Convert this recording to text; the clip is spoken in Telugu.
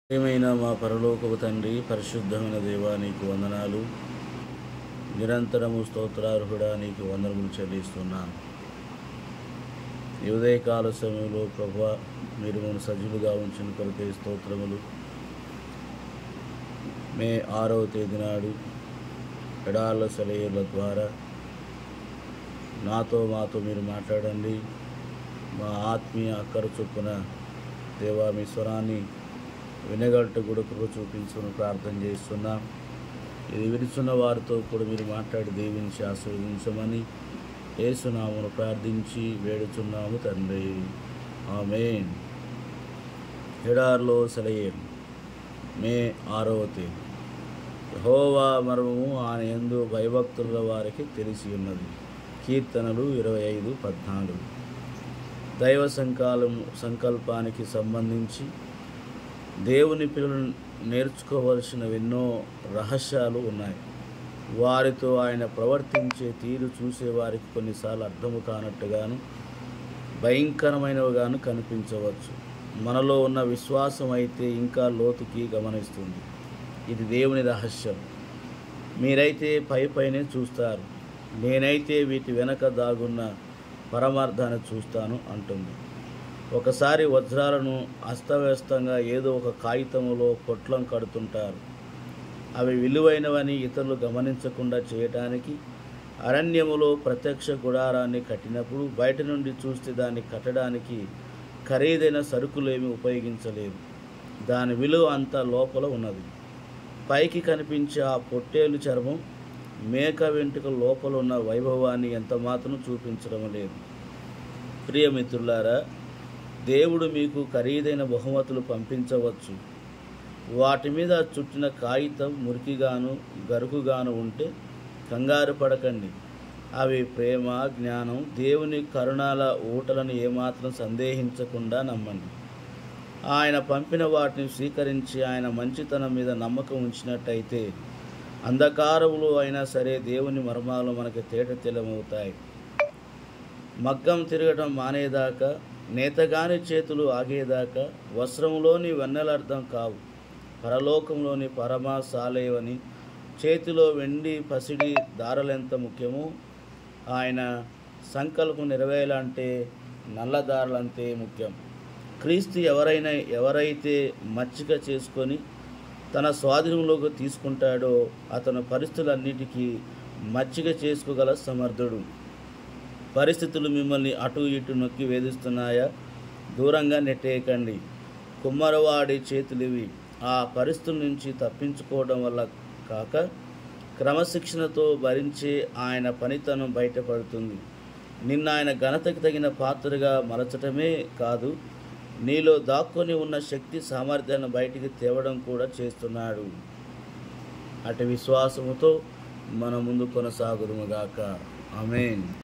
ప్రియమైన మా పరలోకపు తండ్రి, పరిశుద్ధమైన దేవా, నీకు వందనాలు. నిరంతరము స్తోత్రార్హుడా, నీకు వందనములు చెల్లిస్తున్నాను. ఈ ఉదయకాల సమయంలో ప్రభువా, మీరు మమ్మల్ని సజీవులుగా ఉంచిన కొరకే స్తోత్రములు. మే 6వ తేదీ నాడు ఎడార్ల సెలయేర్ల ద్వారా మాతో మీరు మాట్లాడండి. మా ఆత్మీయ అక్కర చొప్పున దేవా, మీ స్వరాన్ని వినగలట కూడా కృప చూపించుకుని ప్రార్థన చేస్తున్నాం. ఇది విడుచున్న వారితో కూడా మీరు మాట్లాడి దీవించి ఆశీర్వదించమని యేసు నామమున ప్రార్థించి వేడుచున్నాము తండ్రి, ఆమేన్. ఎడారిలో సెలయేరు, మే 6వ తేదీ. యెహోవా మర్మము ఆయన యందు భయభక్తుల వారికి తెలిసి ఉన్నది. కీర్తనలు 25:14. దైవ సంకల్పానికి సంబంధించి దేవుని పిల్లలు నేర్చుకోవలసినవెన్నో రహస్యాలు ఉన్నాయి. వారితో ఆయన ప్రవర్తించే తీరు చూసేవారికి కొన్నిసార్లు అర్థము కానట్టుగాను, భయంకరమైనవిగాను కనిపించవచ్చు. మనలో ఉన్న విశ్వాసం అయితే ఇంకా లోతుకి గమనిస్తుంది. ఇది దేవుని రహస్యం. మీరైతే పైనే చూస్తారు, నేనైతే వీటి వెనక దాగున్న పరమార్థాన్ని చూస్తాను అంటుంది. ఒకసారి వజ్రాలను అస్తవ్యస్తంగా ఏదో ఒక కాగితంలో పొట్లం కడుతుంటారు. అవి విలువైనవని ఇతరులు గమనించకుండా చేయటానికి అరణ్యములో ప్రత్యక్ష గుడారాన్ని కట్టినప్పుడు బయట నుండి చూస్తే దాన్ని కట్టడానికి ఖరీదైన సరుకులేమీ ఉపయోగించలేదు. దాని విలువ అంతా లోపల ఉన్నది. పైకి కనిపించే ఆ పొట్టేలు చర్మం, మేక వెంట్రుక లోపల ఉన్న వైభవాన్ని ఎంతమాత్రం చూపించడం లేదు. ప్రియమిత్రులారా, దేవుడు మీకు ఖరీదైన బహుమతులు పంపించవచ్చు. వాటి మీద చుట్టిన కాగితం మురికిగాను గరుకుగాను ఉంటే కంగారు పడకండి. అవి ప్రేమ, జ్ఞానం, దేవుని కరుణాల ఊటలను ఏమాత్రం సందేహించకుండా నమ్మండి. ఆయన పంపిన వాటిని స్వీకరించి ఆయన మంచితనం మీద నమ్మకం ఉంచినట్టయితే అంధకారములు అయినా సరే దేవుని మర్మాలు మనకి తేటతెల్లమవుతాయి. మగ్గం తిరగటం మానేదాకా, నేతగాని చేతులు ఆగేదాకా వస్త్రంలోని వెన్నెలర్థం కావు. పరలోకంలోని పరమశాలేవని, చేతిలో వెండి పసిడి దారలెంత ముఖ్యమో ఆయన సంకల్పం నెరవేరాలంటే నల్ల దారులంతే ముఖ్యం. క్రీస్తు ఎవరైతే మచ్చిక చేసుకొని తన స్వాధీనంలోకి తీసుకుంటాడో అతను పరిస్థితులన్నిటికీ మచ్చిక చేసుకోగల సమర్థుడు. పరిస్థితులు మిమ్మల్ని అటు ఇటు నొక్కి వేధిస్తున్నాయా? దూరంగా నెట్టేయకండి. కుమ్మరవాడి చేతులివి. ఆ పరిస్థితుల నుంచి తప్పించుకోవడం వల్ల కాక క్రమశిక్షణతో భరించే ఆయన పనితనం బయటపడుతుంది. నిన్న ఆయన ఘనతకి తగిన పాత్రగా మలచటమే కాదు, నీలో దాక్కుని ఉన్న శక్తి సామర్థ్యాన్ని బయటికి తేవడం కూడా చేస్తున్నాడు. అటు విశ్వాసముతో మన ముందు కొనసాగుదుముగాక. ఆమేన్.